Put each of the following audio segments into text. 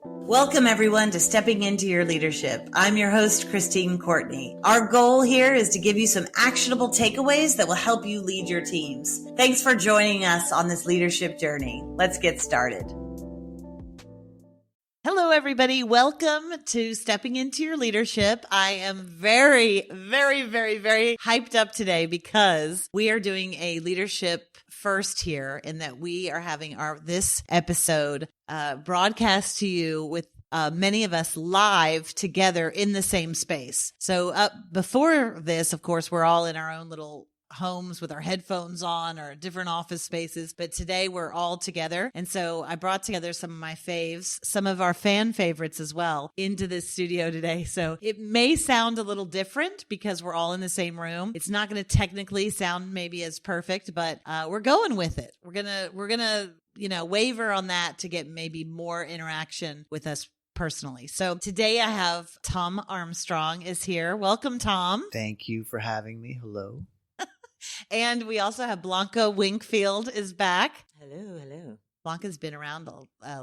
Welcome, everyone, to Stepping Into Your Leadership. I'm your host, Christine Courtney. Our goal here is to give you some actionable takeaways that will help you lead your teams. Thanks for joining us on this leadership journey. Let's get started. Hello, everybody. Welcome to Stepping Into Your Leadership. I am very hyped up today because we are doing a leadership first here in that we are having this episode broadcast to you with many of us live together in the same space. So before this, of course, we're all in our own little homes with our headphones on or different office spaces. But today we're all together. And so I brought together some of my faves, some of our fan favorites as well into this studio today. So it may sound a little different because we're all in the same room. It's not going to technically sound maybe as perfect, but we're going with it. We're going to, waver on that to get maybe more interaction with us personally. So today I have Tom Armstrong is here. Welcome, Tom. Thank you for having me. Hello. And we also have Blonka Wingfield is back. Hello. Blonka's been around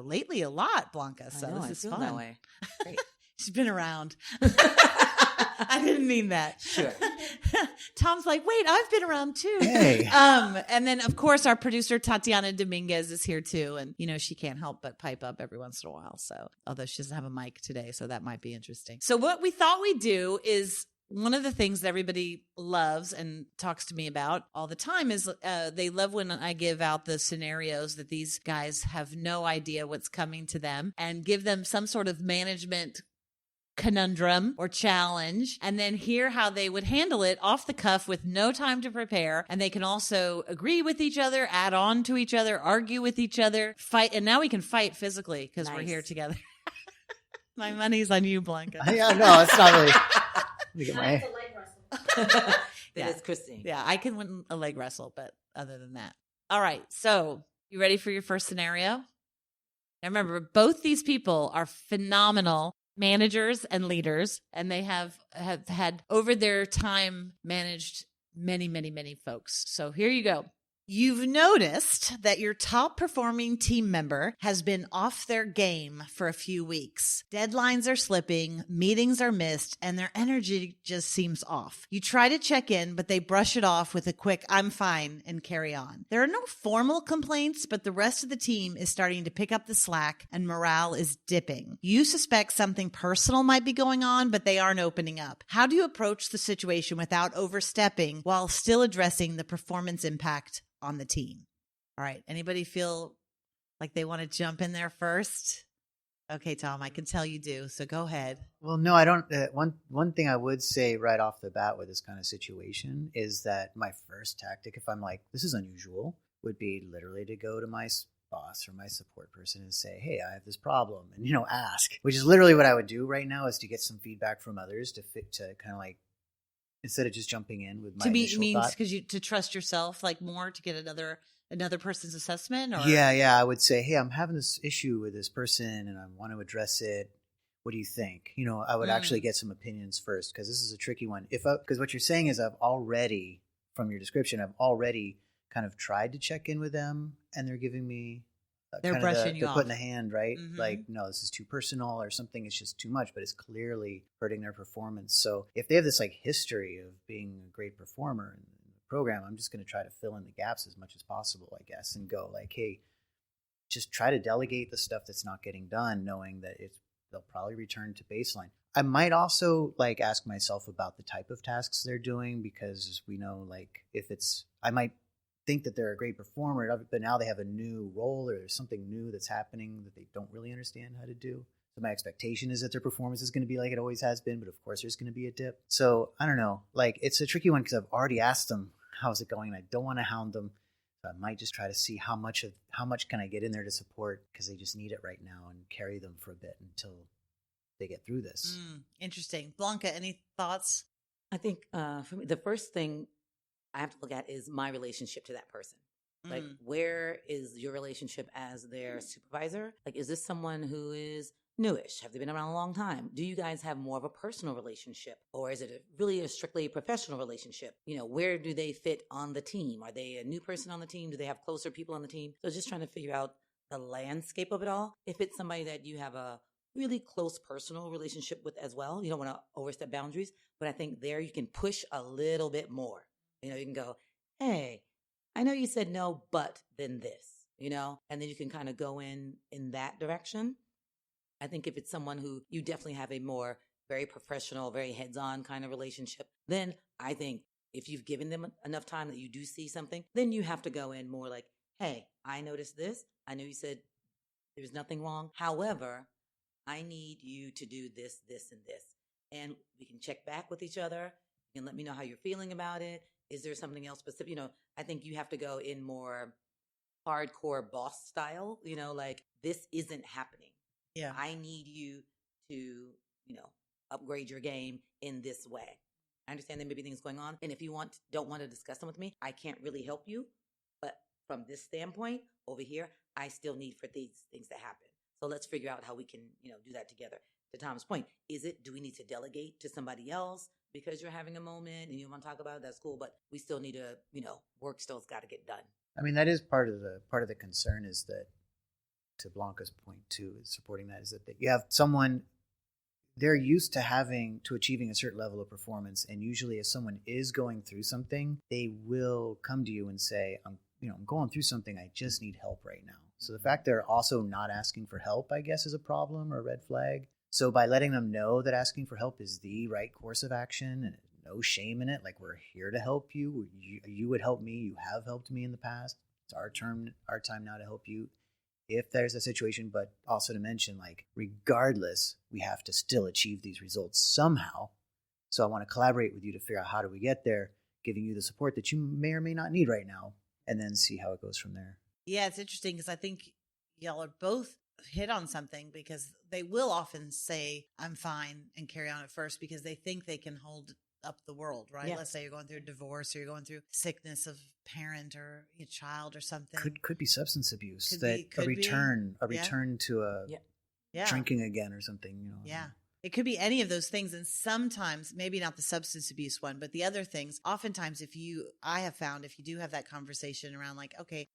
lately a lot, Blanca. So this is fun. That way. Great. She's been around. I didn't mean that. Sure. Tom's like, wait, I've been around too. Hey. And then of course our producer Tatiana Dominguez is here too. And she can't help but pipe up every once in a while. So although she doesn't have a mic today, so that might be interesting. So what we thought we'd do is one of the things that everybody loves and talks to me about all the time is they love when I give out the scenarios that these guys have no idea what's coming to them and give them some sort of management conundrum or challenge and then hear how they would handle it off the cuff with no time to prepare. And they can also agree with each other, add on to each other, argue with each other, fight. And now we can fight physically because we're here together. My money's on you, Blanca. Yeah, no, it's not really. It's a leg wrestle. That is Christine. Yeah, I can win a leg wrestle, but other than that. All right. So you ready for your first scenario? Now remember, both these people are phenomenal managers and leaders, and they have had over their time managed many folks. So here you go. You've noticed that your top performing team member has been off their game for a few weeks. Deadlines are slipping, meetings are missed, and their energy just seems off. You try to check in, but they brush it off with a quick, I'm fine, and carry on. There are no formal complaints, but the rest of the team is starting to pick up the slack and morale is dipping. You suspect something personal might be going on, but they aren't opening up. How do you approach the situation without overstepping while still addressing the performance impact on the team? All right. Anybody feel like they want to jump in there first? Okay, Tom, I can tell you do. So go ahead. Well, no, I don't. One thing I would say right off the bat with this kind of situation is that my first tactic, if I'm like, this is unusual, would be literally to go to my boss or my support person and say, hey, I have this problem, and, ask, which is literally what I would do right now is to get some feedback from others to kind of like, instead of just jumping in with my initial thought. Because to trust yourself like more to get another person's assessment? Or? Yeah. I would say, hey, I'm having this issue with this person and I want to address it. What do you think? I would actually get some opinions first because this is a tricky one. Because what you're saying is from your description, I've already kind of tried to check in with them and they're giving me they're brushing you off. They're putting a hand, right? Mm-hmm. Like, no, this is too personal or something. It's just too much, but it's clearly hurting their performance. So if they have this like history of being a great performer in the program, I'm just going to try to fill in the gaps as much as possible, I guess, and go like, hey, just try to delegate the stuff that's not getting done, knowing that they'll probably return to baseline. I might also like ask myself about the type of tasks they're doing because we know like I might think that they're a great performer, but now they have a new role or there's something new that's happening that they don't really understand how to do. So my expectation is that their performance is going to be like it always has been, but of course there's going to be a dip. So I don't know, like it's a tricky one because I've already asked them, how's it going? And I don't want to hound them. So I might just try to see how much can I get in there to support because they just need it right now and carry them for a bit until they get through this. Interesting. Blonka, any thoughts? I think for me, the first thing I have to look at is my relationship to that person. Like, where is your relationship as their supervisor? Like, is this someone who is newish? Have they been around a long time? Do you guys have more of a personal relationship? Or is it really a strictly professional relationship? Where do they fit on the team? Are they a new person on the team? Do they have closer people on the team? So just trying to figure out the landscape of it all. If it's somebody that you have a really close personal relationship with as well, you don't want to overstep boundaries, but I think there you can push a little bit more. You know, you can go, hey, I know you said no, but then this, you know, and then you can kind of go in that direction. I think if it's someone who you definitely have a more very professional, very heads-on kind of relationship, then I think if you've given them enough time that you do see something, then you have to go in more like, hey, I noticed this. I know you said there's nothing wrong. However, I need you to do this, this, and this. And we can check back with each other. You can let me know how you're feeling about it. Is there something else specific? You know, I think you have to go in more hardcore boss style, you know, like this isn't happening. Yeah. I need you to, you know, upgrade your game in this way. I understand there may be things going on. And if you don't want to discuss them with me, I can't really help you. But from this standpoint over here, I still need for these things to happen. So let's figure out how we can, you know, do that together. To Tom's point, do we need to delegate to somebody else because you're having a moment and you want to talk about it? That's cool. But we still need to, you know, work still's got to get done. I mean, that is part of the concern is that, to Blonka's point too, is supporting that, is that you have someone, they're used to achieving a certain level of performance. And usually if someone is going through something, they will come to you and say, I'm going through something. I just need help right now. So the fact they're also not asking for help, I guess, is a problem or a red flag. So by letting them know that asking for help is the right course of action and no shame in it, like we're here to help you. You would help me. You have helped me in the past. It's our time now to help you if there's a situation, but also to mention, like, regardless, we have to still achieve these results somehow. So I want to collaborate with you to figure out how do we get there, giving you the support that you may or may not need right now, and then see how it goes from there. Yeah, it's interesting because I think y'all are both hit on something, because they will often say, I'm fine, and carry on at first because they think they can hold up the world, right? Yeah. Let's say you're going through a divorce or you're going through sickness of parent or a child or something. Could be substance abuse. Could a return to yeah. drinking again or something, you know. Yeah. It could be any of those things. And sometimes, maybe not the substance abuse one, but the other things, oftentimes I have found if you do have that conversation around like, okay,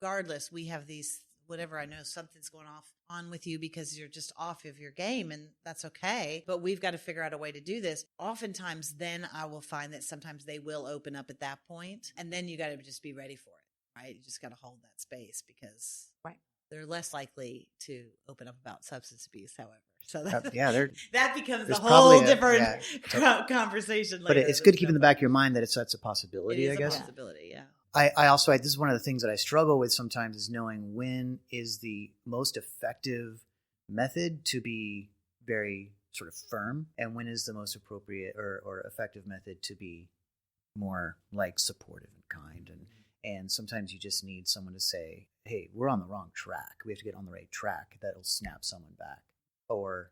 regardless, we have these, whatever, I know something's going on with you because you're just off of your game, and that's okay. But we've got to figure out a way to do this. Oftentimes, then I will find that sometimes they will open up at that point, and then you got to just be ready for it, right? You just got to hold that space because they're less likely to open up about substance abuse, however. So that becomes a whole different conversation later. But it's good to keep in the back of your mind that that's a possibility, I guess. It is a possibility, yeah. I also, this is one of the things that I struggle with sometimes, is knowing when is the most effective method to be very sort of firm, and when is the most appropriate or effective method to be more like supportive and kind. And sometimes you just need someone to say, hey, we're on the wrong track. We have to get on the right track. That'll snap someone back. Or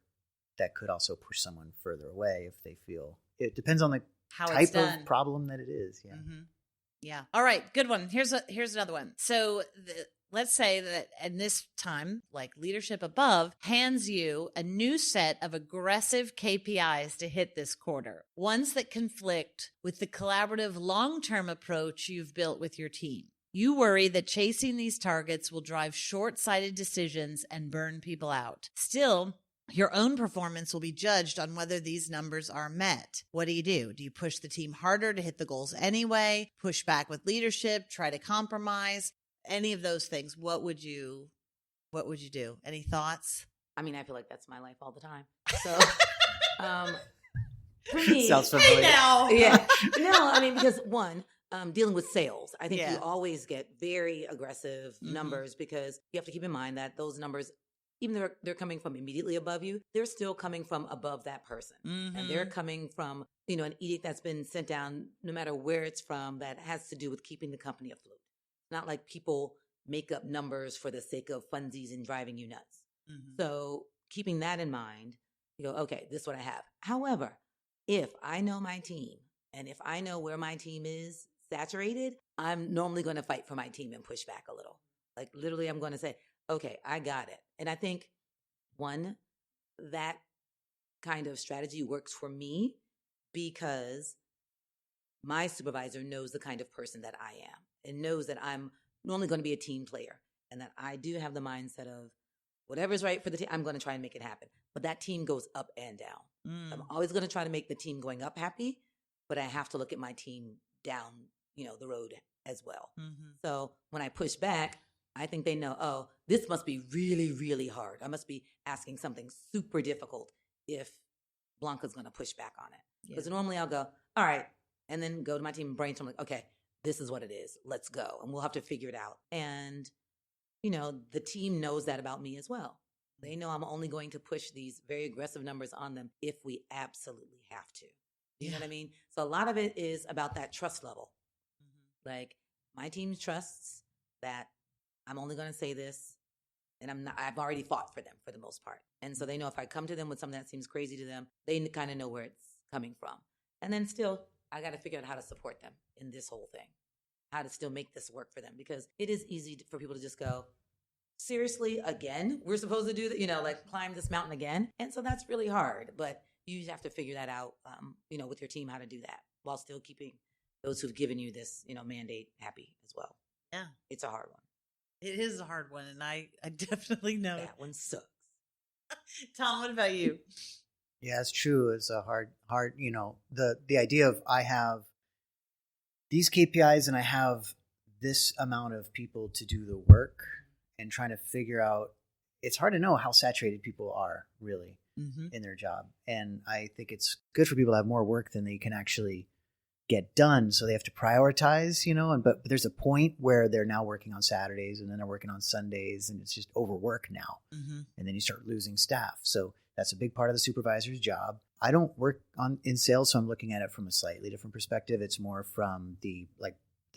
that could also push someone further away if they feel, it depends on the type of problem that it is. Yeah. Mm-hmm. Yeah. All right. Good one. Here's another one. So let's say that at this time, like Leadership Above hands you a new set of aggressive KPIs to hit this quarter, ones that conflict with the collaborative long-term approach you've built with your team. You worry that chasing these targets will drive short-sighted decisions and burn people out. Still, your own performance will be judged on whether these numbers are met. What do? Do you push the team harder to hit the goals anyway? Push back with leadership? Try to compromise? Any of those things? What would you do? Any thoughts? I mean, I feel like that's my life all the time. So, for me, sounds familiar. Hey now. Yeah. No, I mean, because one, dealing with sales, I think Yeah. you always get very aggressive numbers, because you have to keep in mind that those numbers, even though they're coming from immediately above you, they're still coming from above that person. Mm-hmm. And they're coming from, an edict that's been sent down, no matter where it's from, that has to do with keeping the company afloat. Not like people make up numbers for the sake of funsies and driving you nuts. Mm-hmm. So keeping that in mind, you go, okay, this is what I have. However, if I know my team, and if I know where my team is saturated, I'm normally going to fight for my team and push back a little. Like literally, I'm going to say, okay, I got it. And I think, one, that kind of strategy works for me because my supervisor knows the kind of person that I am and knows that I'm normally going to be a team player. and that I do have the mindset of whatever's right for the team, I'm going to try and make it happen. But that team goes up and down. I'm always going to try to make the team going up happy, but I have to look at my team down, the road as well. So when I push back, I think they know, oh, this must be really, really hard. I must be asking something super difficult if Blonka's going to push back on it. Because normally I'll go, all right, and then go to my team and brainstorm like, okay, this is what it is. Let's go. And we'll have to figure it out. And, the team knows that about me as well. They know I'm only going to push these very aggressive numbers on them if we absolutely have to. You know what I mean? So a lot of it is about that trust level. Like my team trusts that I'm only going to say this, and I've already fought for them for the most part. And so they know if I come to them with something that seems crazy to them, they kind of know where it's coming from. And then still, I got to figure out how to support them in this whole thing, how to still make this work for them, because it is easy for people to just go, seriously, again, we're supposed to do that, like climb this mountain again. And so that's really hard, but you just have to figure that out, with your team, how to do that while still keeping those who've given you this, mandate happy as well. Yeah. It's a hard one. It is a hard one. And I definitely know that one sucks. Tom, what about you? Yeah, it's true. It's a hard, the idea of I have these KPIs and I have this amount of people to do the work and trying to figure out, it's hard to know how saturated people are really in their job. And I think it's good for people to have more work than they can actually get done. So they have to prioritize, but there's a point where they're now working on Saturdays and then they're working on Sundays and it's just overwork now. And then you start losing staff. So that's a big part of the supervisor's job. I don't work in sales, so I'm looking at it from a slightly different perspective. It's more from the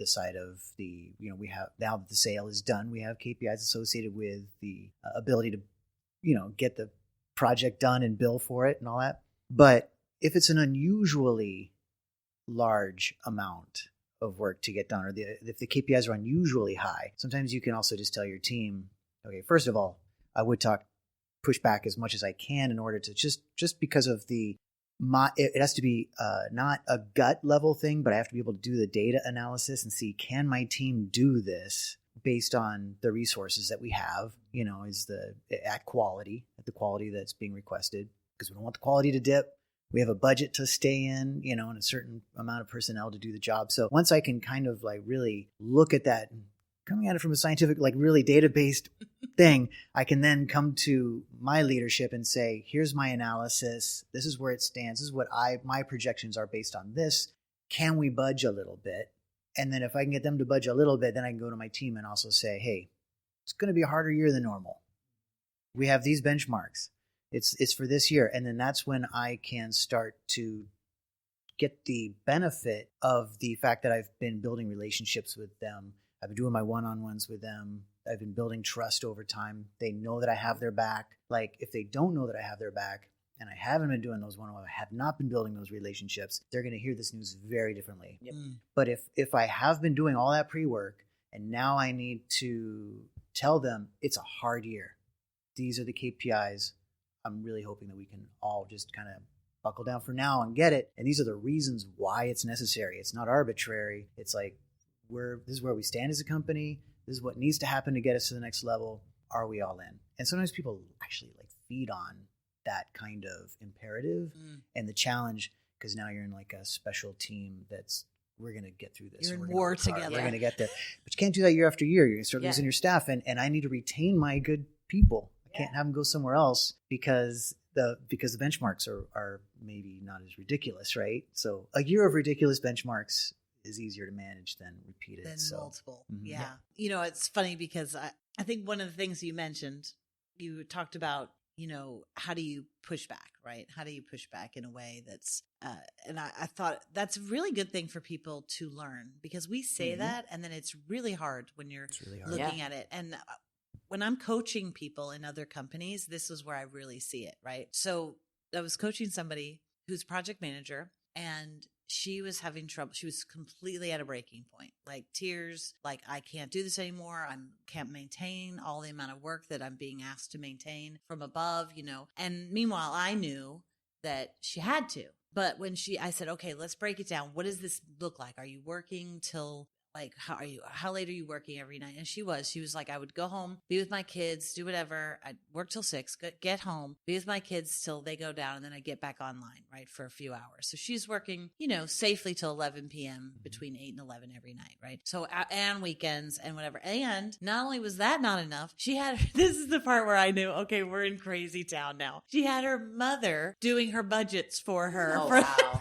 side of we have, now that the sale is done, we have KPIs associated with the ability to, get the project done and bill for it and all that. But if it's an unusually large amount of work to get done, or if the KPIs are unusually high, sometimes you can also just tell your team, okay, first of all, I would push back as much as I can in order to just because of it has to be not a gut level thing, but I have to be able to do the data analysis and see, can my team do this based on the resources that we have, is at the quality that's being requested, because we don't want the quality to dip. We have a budget to stay in, and a certain amount of personnel to do the job. So once I can kind of really look at that, coming at it from a scientific, really data-based thing, I can then come to my leadership and say, here's my analysis. This is where it stands. This is what my projections are based on this. Can we budge a little bit? And then if I can get them to budge a little bit, then I can go to my team and also say, hey, it's going to be a harder year than normal. We have these benchmarks. It's for this year. And then that's when I can start to get the benefit of the fact that I've been building relationships with them. I've been doing my one-on-ones with them. I've been building trust over time. They know that I have their back. If they don't know that I have their back and I haven't been doing those one-on-ones, I have not been building those relationships, they're going to hear this news very differently. Yep. But if I have been doing all that pre-work and now I need to tell them it's a hard year, these are the KPIs, I'm really hoping that we can all just kind of buckle down for now and get it. And these are the reasons why it's necessary. It's not arbitrary. It's this is where we stand as a company. This is what needs to happen to get us to the next level. Are we all in? And sometimes people actually feed on that kind of imperative and the challenge, because now you're in a special team we're going to get through this. You're in war together. We're going to get there. But you can't do that year after year. You're going to start losing your staff. And I need to retain my good people. I can't have them go somewhere else because the benchmarks are maybe not as ridiculous, right? So a year of ridiculous benchmarks is easier to manage than repeated. Multiple. Mm-hmm. Yeah. It's funny because I think one of the things you mentioned, you talked about, how do you push back, right? How do you push back in a way that's, and I thought that's a really good thing for people to learn, because we say that and then it's really hard when you're looking at it. And when I'm coaching people in other companies, this is where I really see it, right? So I was coaching somebody who's project manager, and she was having trouble. She was completely at a breaking point, tears, I can't do this anymore. I can't maintain all the amount of work that I'm being asked to maintain from above, And meanwhile, I knew that she had to. But when I said, okay, let's break it down. What does this look like? Are you working till like, how late are you working every night? And she was like, I would go home, be with my kids, do whatever. I'd work till 6, get home, be with my kids till they go down. And then I get back online, right, for a few hours. So she's working, safely till 11 p.m. between 8 and 11 every night, right? So, and weekends and whatever. And not only was that not enough, she had, this is the part where I knew, okay, we're in crazy town now. She had her mother doing her budgets for her. Oh, for wow.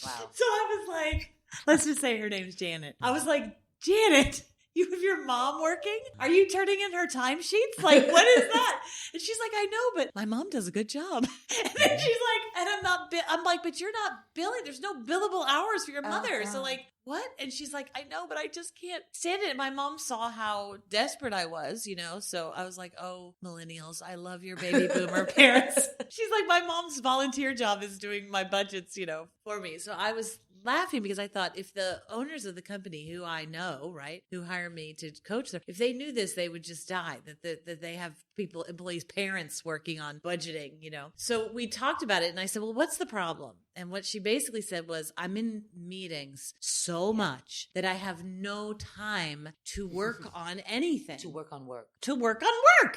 Wow. So I was like, let's just say her name's Janet. I was like, Janet, you have your mom working? Are you turning in her timesheets? Like, what is that? And she's like, I know, but my mom does a good job. And then she's like, and I'm like, but you're not billing. There's no billable hours for your mother. So like, what? And she's like, I know, but I just can't stand it. And my mom saw how desperate I was, so I was like, oh, millennials, I love your baby boomer parents. She's like, my mom's volunteer job is doing my budgets, for me. So I was laughing because I thought if the owners of the company who I know, right, who hire me to coach them, if they knew this, they would just die, that they have employees, parents working on budgeting, So we talked about it and I said, well, what's the problem? And what she basically said was, I'm in meetings so much that I have no time to work on anything. To work on work.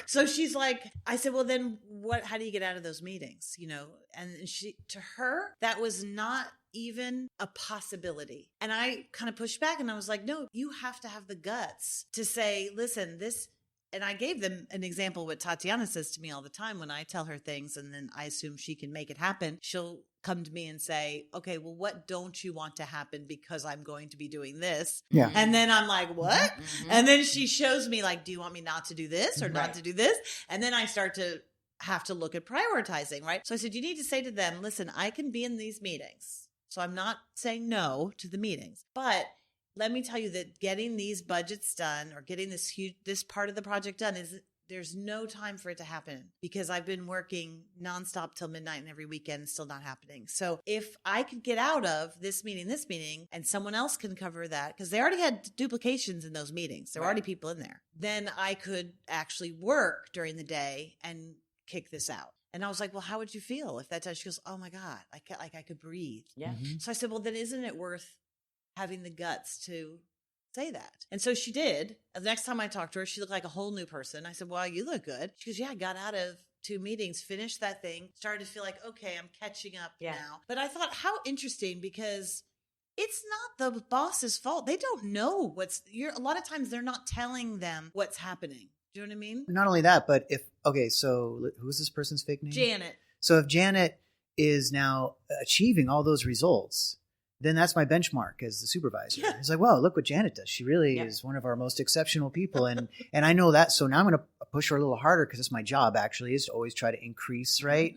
So she's like, I said, well, then how do you get out of those meetings? And to her, that was not even a possibility. And I kind of pushed back and I was like, no, you have to have the guts to say, listen, this. And I gave them an example, what Tatiana says to me all the time when I tell her things and then I assume she can make it happen. She'll come to me and say, okay, well, what don't you want to happen because I'm going to be doing this? Yeah. And then I'm like, what? Mm-hmm. And then she shows me like, do you want me not to do this or not to do this? And then I start to have to look at prioritizing, right? So I said, you need to say to them, listen, I can be in these meetings. So I'm not saying no to the meetings, but let me tell you that getting these budgets done or getting this part of the project done there's no time for it to happen because I've been working nonstop till midnight and every weekend still not happening. So if I could get out of this meeting and someone else can cover that because they already had duplications in those meetings. There were already people in there. Then I could actually work during the day and kick this out. And I was like, well, how would you feel if that time? She goes, oh my God, I could breathe. Yeah. Mm-hmm. So I said, well, then isn't it worth having the guts to say that? And so she did. The next time I talked to her, she looked like a whole new person. I said, well, you look good. She goes, yeah, I got out of 2 meetings, finished that thing, started to feel like, okay, I'm catching up now. But I thought, how interesting, because it's not the boss's fault. They don't know a lot of times they're not telling them what's happening. Do you know what I mean? Not only that, but so who's this person's fake name? Janet. So if Janet is now achieving all those results, then that's my benchmark as the supervisor. Yeah. It's like, wow, look what Janet does. She really is one of our most exceptional people. And I know that. So now I'm going to push her a little harder because it's my job actually is to always try to increase, right?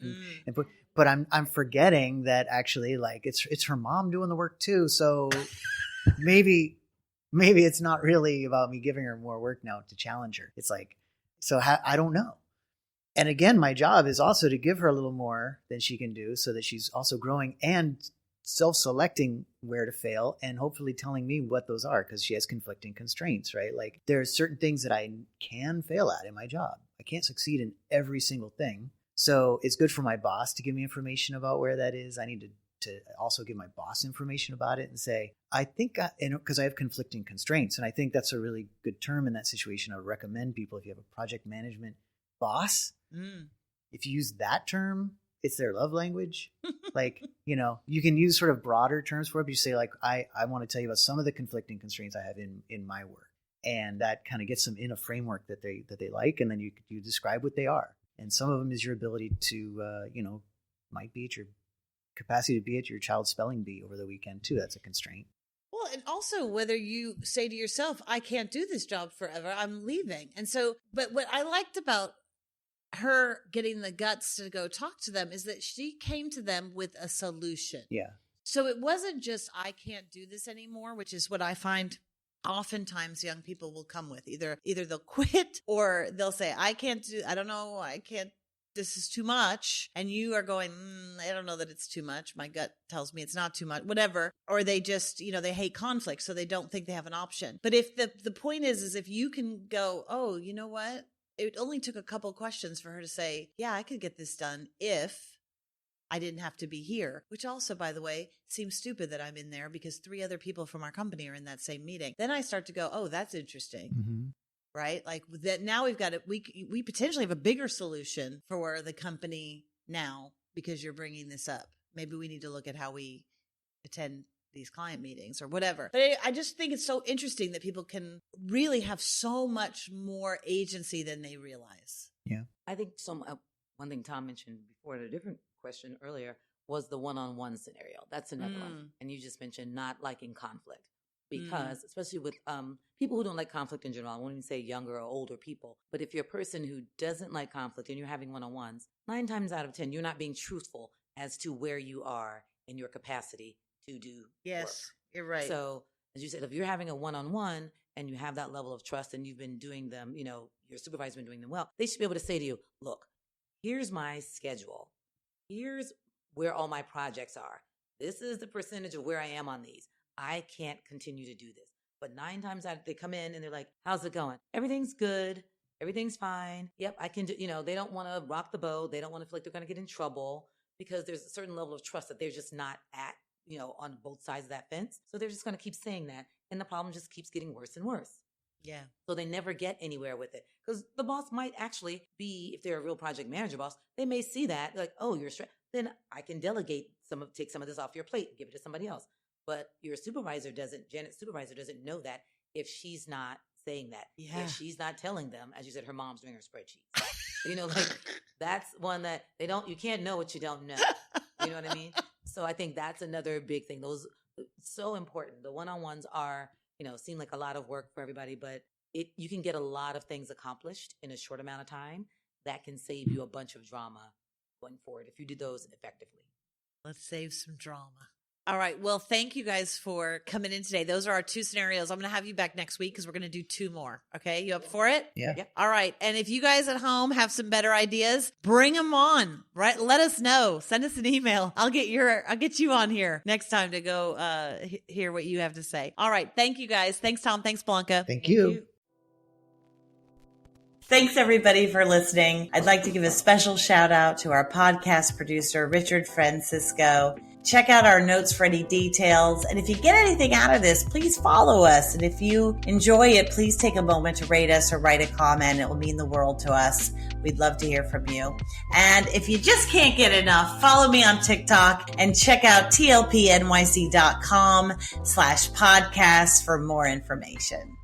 But I'm forgetting that actually like it's her mom doing the work too. So maybe it's not really about me giving her more work now to challenge her. It's like, so I don't know. And again, my job is also to give her a little more than she can do so that she's also growing and self-selecting where to fail and hopefully telling me what those are because she has conflicting constraints, right? Like there are certain things that I can fail at in my job. I can't succeed in every single thing. So it's good for my boss to give me information about where that is. I need to also give my boss information about it and say, I think, because I have conflicting constraints. And I think that's a really good term in that situation. I would recommend people, if you have a project management boss, if you use that term, it's their love language. Like, you can use sort of broader terms for it, but you say like, I want to tell you about some of the conflicting constraints I have in my work. And that kind of gets them in a framework that they like. And then you describe what they are. And some of them is your ability to, might be at your capacity to be at your child's spelling bee over the weekend too. That's a constraint. Well, and also whether you say to yourself, I can't do this job forever, I'm leaving. And so, but what I liked about her getting the guts to go talk to them is that she came to them with a solution. Yeah. So it wasn't just, I can't do this anymore, which is what I find oftentimes young people will come with. Either they'll quit or they'll say, I don't know, I can't, this is too much. And you are going, I don't know that it's too much. My gut tells me it's not too much, whatever. Or they just, they hate conflict. So they don't think they have an option. But if the point is if you can go, oh, you know what? It only took a couple questions for her to say, yeah, I could get this done if I didn't have to be here, which also, by the way, seems stupid that I'm in there because 3 other people from our company are in that same meeting. Then I start to go, oh, that's interesting. Mm-hmm. Right? Like that now we've got it. We potentially have a bigger solution for the company now because you're bringing this up. Maybe we need to look at how we attend these client meetings or whatever. But I just think it's so interesting that people can really have so much more agency than they realize. Yeah. I think one thing Tom mentioned before in a different question earlier was the one-on-one scenario. That's another one. And you just mentioned not liking conflict. Because especially with people who don't like conflict in general, I won't even say younger or older people, but if you're a person who doesn't like conflict and you're having one-on-ones, 9 times out of 10, you're not being truthful as to where you are in your capacity to do work. You're right. So as you said, if you're having a one-on-one and you have that level of trust and you've been doing them, your supervisor's been doing them well, they should be able to say to you, look, here's my schedule. Here's where all my projects are. This is the percentage of where I am on these. I can't continue to do this. But 9 times out, they come in and they're like, how's it going? Everything's good. Everything's fine. Yep, I can do, they don't want to rock the boat. They don't want to feel like they're going to get in trouble because there's a certain level of trust that they're just not at, on both sides of that fence. So they're just going to keep saying that. And the problem just keeps getting worse and worse. Yeah. So they never get anywhere with it because the boss might actually be, if they're a real project manager boss, they may see that like, oh, you're stressed. Then I can delegate take some of this off your plate and give it to somebody else. But your Janet's supervisor doesn't know that if she's not saying that. Yeah. If she's not telling them, as you said, her mom's doing her spreadsheets. That's one that you can't know what you don't know. You know what I mean? So I think that's another big thing. Those so important. The one-on-ones are, seem like a lot of work for everybody, but you can get a lot of things accomplished in a short amount of time that can save you a bunch of drama going forward if you do those effectively. Let's save some drama. All right. Well, thank you guys for coming in today. Those are our 2 scenarios. I'm going to have you back next week because we're going to do 2 more. Okay. You up for it? Yeah. All right. And if you guys at home have some better ideas, bring them on, right? Let us know. Send us an email. I'll get you on here next time to go hear what you have to say. All right. Thank you guys. Thanks, Tom. Thanks, Blonka. Thank you. Thanks, everybody, for listening. I'd like to give a special shout out to our podcast producer, Richard Francisco. Check out our notes for any details. And if you get anything out of this, please follow us. And if you enjoy it, please take a moment to rate us or write a comment. It will mean the world to us. We'd love to hear from you. And if you just can't get enough, follow me on TikTok and check out tlpnyc.com/podcast for more information.